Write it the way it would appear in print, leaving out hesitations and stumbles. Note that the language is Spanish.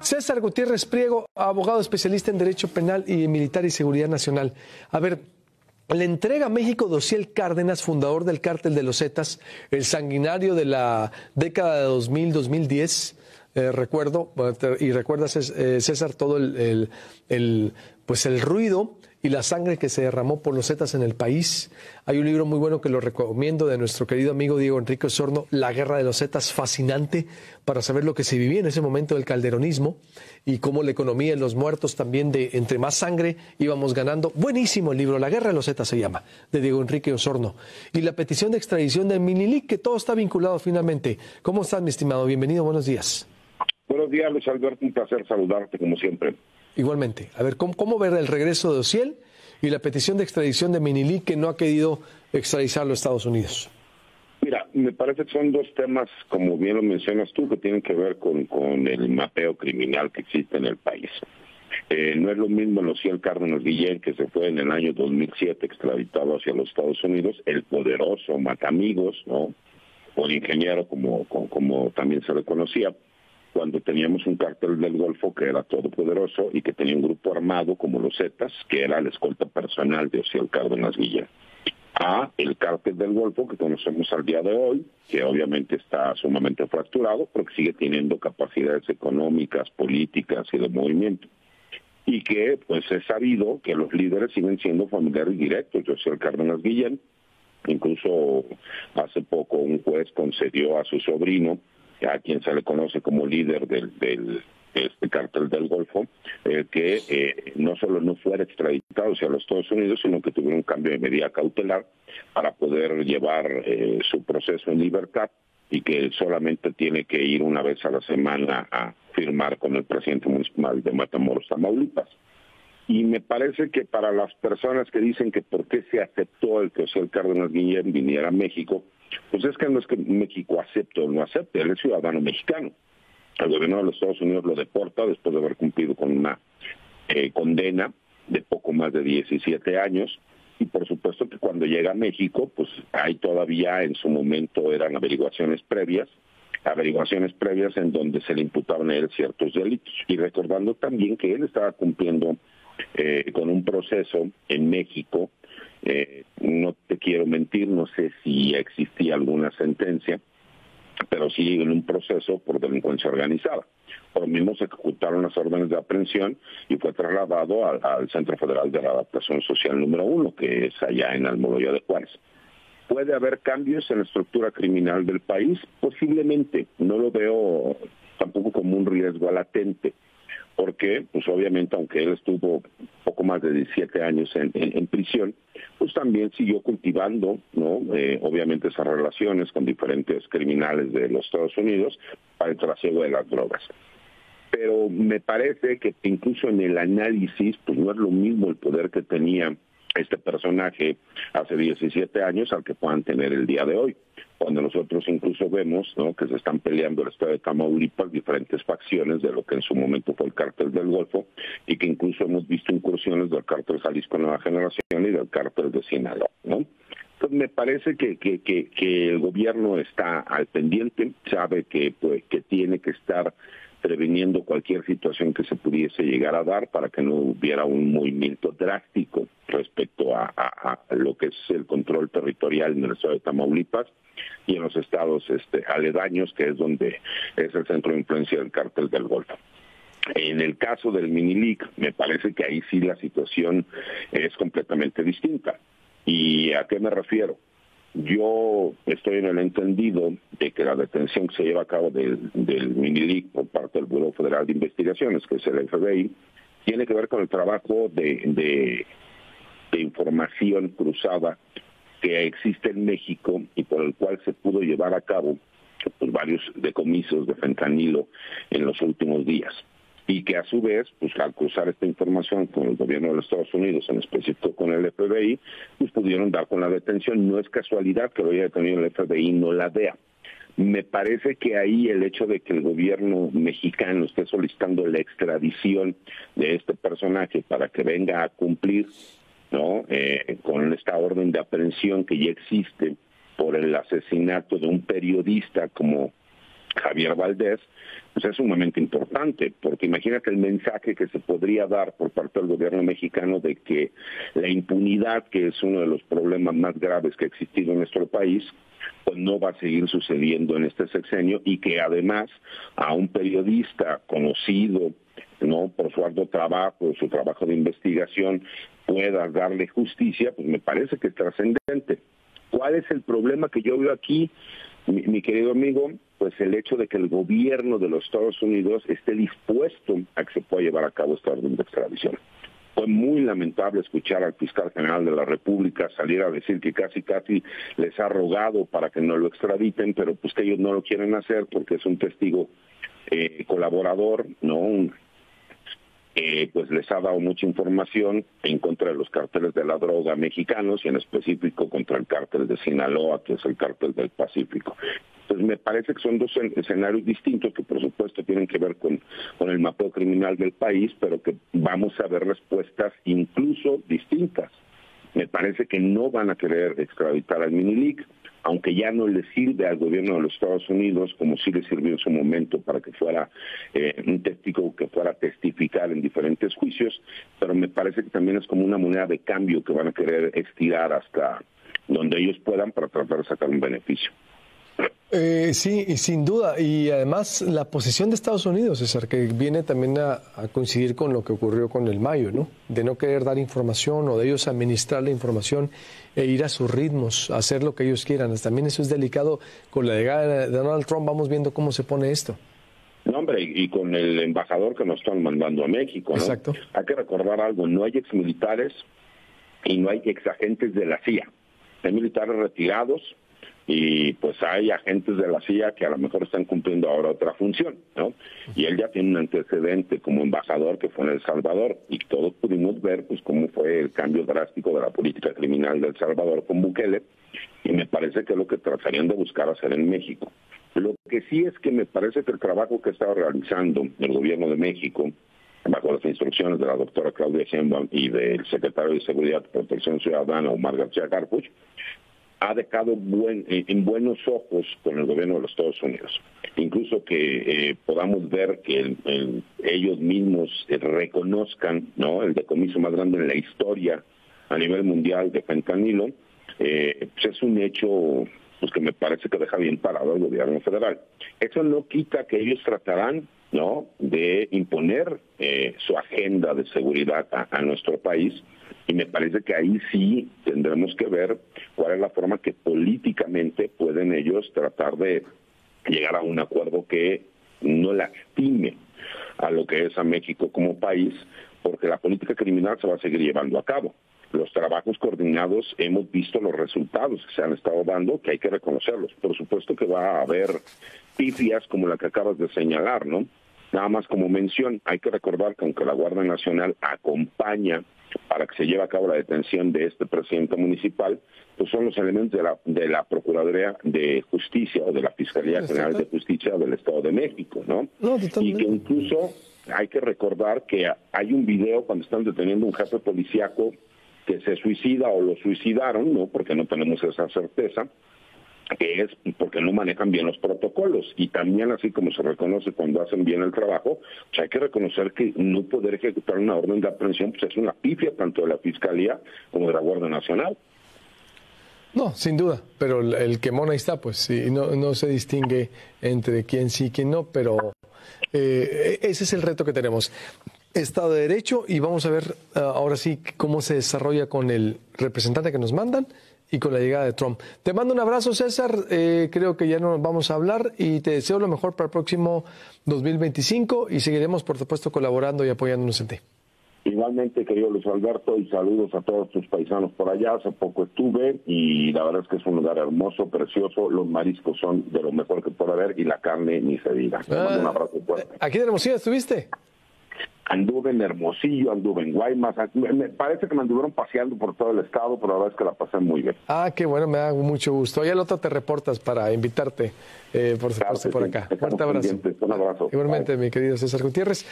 César Gutiérrez Priego, abogado especialista en Derecho Penal y Militar y Seguridad Nacional. A ver, le entrega a México Dosiel Cárdenas, fundador del Cártel de los Zetas, el sanguinario de la década de 2000-2010. Recuerdo, y recuerdas, César, todo el ruido y la sangre que se derramó por los Zetas en el país. Hay un libro muy bueno que lo recomiendo de nuestro querido amigo Diego Enrique Osorno, La Guerra de los Zetas, fascinante para saber lo que se vivía en ese momento del calderonismo y cómo la economía y los muertos también, de entre más sangre íbamos ganando. Buenísimo el libro, La Guerra de los Zetas se llama, de Diego Enrique Osorno. Y la petición de extradición de Minilic, que todo está vinculado finalmente. ¿Cómo estás, mi estimado? Bienvenido, buenos días. Buenos días, Luis Alberto, un placer saludarte como siempre. Igualmente. A ver, ¿cómo ver el regreso de Dosiel y la petición de extradición de Minilic, que no ha querido extradizarlo a Estados Unidos? Mira, me parece que son dos temas, como bien lo mencionas tú, que tienen que ver con el mapeo criminal que existe en el país. No es lo mismo Dosiel Cárdenas Guillén, que se fue en el año 2007 extraditado hacia los Estados Unidos, el poderoso matamigos, ¿no? O el ingeniero, como también se le conocía, cuando teníamos un cártel del Golfo que era todopoderoso y que tenía un grupo armado como los Zetas, que era la escolta personal de Dosiel Cárdenas Guillén. A el cártel del Golfo que conocemos al día de hoy, que obviamente está sumamente fracturado, pero que sigue teniendo capacidades económicas, políticas y de movimiento. Y que pues es sabido que los líderes siguen siendo familiares directos de Dosiel Cárdenas Guillén. Incluso hace poco un juez concedió a su sobrino, a quien se le conoce como líder de este cártel del Golfo, que no solo no fuera extraditado hacia los Estados Unidos, sino que tuviera un cambio de medida cautelar para poder llevar su proceso en libertad, y que solamente tiene que ir una vez a la semana a firmar con el presidente municipal de Matamoros, Tamaulipas. Y me parece que para las personas que dicen que por qué se aceptó el que Dosiel Cárdenas Guillén viniera a México, pues es que no es que México acepte o no acepte, él es ciudadano mexicano. El gobierno de los Estados Unidos lo deporta después de haber cumplido con una condena de poco más de 17 años, y por supuesto que cuando llega a México, pues hay todavía, en su momento eran averiguaciones previas en donde se le imputaban a él ciertos delitos. Y recordando también que él estaba cumpliendo con un proceso en México, no te quiero mentir, no sé si existía alguna sentencia, pero sí en un proceso por delincuencia organizada. Por lo mismo se ejecutaron las órdenes de aprehensión y fue trasladado al Centro Federal de Adaptación Social número 1, que es allá en Almoloya de Juárez. ¿Puede haber cambios en la estructura criminal del país? Posiblemente. No lo veo tampoco como un riesgo latente, porque pues obviamente aunque él estuvo poco más de 17 años en prisión, pues también siguió cultivando, ¿no? Obviamente esas relaciones con diferentes criminales de los Estados Unidos para el trasiego de las drogas. Pero me parece que incluso en el análisis, pues no es lo mismo el poder que tenía este personaje hace 17 años al que puedan tener el día de hoy, cuando nosotros incluso vemos, ¿no?, que se están peleando el estado de Tamaulipas diferentes facciones de lo que en su momento fue el cártel del Golfo, y que incluso hemos visto incursiones del cártel Jalisco Nueva Generación y del cártel de Sinaloa, ¿no? Entonces me parece que el gobierno está al pendiente, sabe que tiene que estar previniendo cualquier situación que se pudiese llegar a dar para que no hubiera un movimiento drástico respecto a lo que es el control territorial en el estado de Tamaulipas y en los estados aledaños, que es donde es el centro de influencia del cártel del Golfo. En el caso del Minilic, me parece que ahí sí la situación es completamente distinta. ¿Y a qué me refiero? Yo estoy en el entendido de que la detención que se lleva a cabo del Minilic por parte del Buró Federal de Investigaciones, que es el FBI, tiene que ver con el trabajo de información cruzada que existe en México y por el cual se pudo llevar a cabo pues, varios decomisos de fentanilo en los últimos días. Y que a su vez, pues al cruzar esta información con el gobierno de los Estados Unidos, en específico con el FBI, pues pudieron dar con la detención. No es casualidad que lo haya detenido el FBI y no la DEA. Me parece que ahí el hecho de que el gobierno mexicano esté solicitando la extradición de este personaje para que venga a cumplir, ¿no?, con esta orden de aprehensión que ya existe por el asesinato de un periodista, como Javier Valdés, pues es sumamente importante, porque imagínate el mensaje que se podría dar por parte del gobierno mexicano de que la impunidad, que es uno de los problemas más graves que ha existido en nuestro país, pues no va a seguir sucediendo en este sexenio, y que además a un periodista conocido, ¿no?, por su arduo trabajo, su trabajo de investigación, pueda darle justicia, pues me parece que es trascendente. ¿Cuál es el problema que yo veo aquí, mi querido amigo? Pues el hecho de que el gobierno de los Estados Unidos esté dispuesto a que se pueda llevar a cabo esta orden de extradición. Fue muy lamentable escuchar al fiscal general de la República salir a decir que casi les ha rogado para que no lo extraditen, pero pues que ellos no lo quieren hacer porque es un testigo colaborador, ¿no? Pues les ha dado mucha información en contra de los cárteles de la droga mexicanos, y en específico contra el cártel de Sinaloa, que es el cártel del Pacífico. Entonces me parece que son dos escenarios distintos que por supuesto tienen que ver con el mapeo criminal del país, pero que vamos a ver respuestas incluso distintas. Me parece que no van a querer extraditar al Minilic, aunque ya no le sirve al gobierno de los Estados Unidos como sí le sirvió en su momento para que fuera un testigo que fuera a testificar en diferentes juicios, pero me parece que también es como una moneda de cambio que van a querer estirar hasta donde ellos puedan para tratar de sacar un beneficio. Sí, y sin duda. Y además la posición de Estados Unidos, César, que viene también a coincidir con lo que ocurrió con el Mayo, ¿no? De no querer dar información, o de ellos administrar la información e ir a sus ritmos, hacer lo que ellos quieran. También eso es delicado. Con la llegada de Donald Trump vamos viendo cómo se pone esto. No, hombre, y con el embajador que nos están mandando a México, ¿no? Exacto. Hay que recordar algo: no hay exmilitares y no hay exagentes de la CIA. Hay militares retirados, y pues hay agentes de la CIA que a lo mejor están cumpliendo ahora otra función, ¿no? Y él ya tiene un antecedente como embajador que fue en El Salvador, y todos pudimos ver pues cómo fue el cambio drástico de la política criminal de El Salvador con Bukele, y me parece que es lo que tratarían de buscar hacer en México. Lo que sí es que me parece que el trabajo que estaba realizando el gobierno de México, bajo las instrucciones de la doctora Claudia Sheinbaum y del secretario de Seguridad y Protección Ciudadana, Omar García Harfuch, ha dejado en buenos ojos con el gobierno de los Estados Unidos. Incluso que podamos ver que ellos mismos reconozcan, ¿no?, el decomiso más grande en la historia a nivel mundial de fentanilo, pues es un hecho pues que me parece que deja bien parado al gobierno federal. Eso no quita que ellos tratarán, ¿no?, de imponer su agenda de seguridad a nuestro país, y me parece que ahí sí tendremos que ver cuál es la forma que políticamente pueden ellos tratar de llegar a un acuerdo que no lastime a lo que es a México como país, porque la política criminal se va a seguir llevando a cabo. Los trabajos coordinados, hemos visto los resultados que se han estado dando, que hay que reconocerlos. Por supuesto que va a haber pifias como la que acabas de señalar, ¿no? Nada más como mención, hay que recordar que aunque la Guardia Nacional acompaña para que se lleve a cabo la detención de este presidente municipal, pues son los elementos de la Procuraduría de Justicia o de la Fiscalía General de Justicia del Estado de México, ¿no? Y que incluso hay que recordar que hay un video cuando están deteniendo un jefe policíaco que se suicida o lo suicidaron, ¿no?, porque no tenemos esa certeza, que es porque no manejan bien los protocolos. Y también, así como se reconoce cuando hacen bien el trabajo, pues hay que reconocer que no poder ejecutar una orden de aprehensión pues es una pifia tanto de la Fiscalía como de la Guardia Nacional. No, sin duda, pero el quemón ahí está, pues, y no se distingue entre quién sí y quién no, pero ese es el reto que tenemos. Estado de Derecho, y vamos a ver ahora sí cómo se desarrolla con el representante que nos mandan y con la llegada de Trump. Te mando un abrazo, César. Creo que ya no nos vamos a hablar, y te deseo lo mejor para el próximo 2025, y seguiremos, por supuesto, colaborando y apoyándonos en ti. Igualmente, querido Luis Alberto, y saludos a todos tus paisanos por allá. Hace poco estuve y la verdad es que es un lugar hermoso, precioso. Los mariscos son de lo mejor que puede haber y la carne ni se diga. Te mando un abrazo fuerte. ¿Aquí en Hermosillo estuviste? Anduve en Hermosillo, anduve en Guaymas. Me parece que me anduvieron paseando por todo el estado, pero la verdad es que la pasé muy bien. Ah, qué bueno, me da mucho gusto. Ahí al otro te reportas para invitarte, por supuesto, por acá. Fuerte abrazo. Un abrazo. Igualmente, mi querido César Gutiérrez.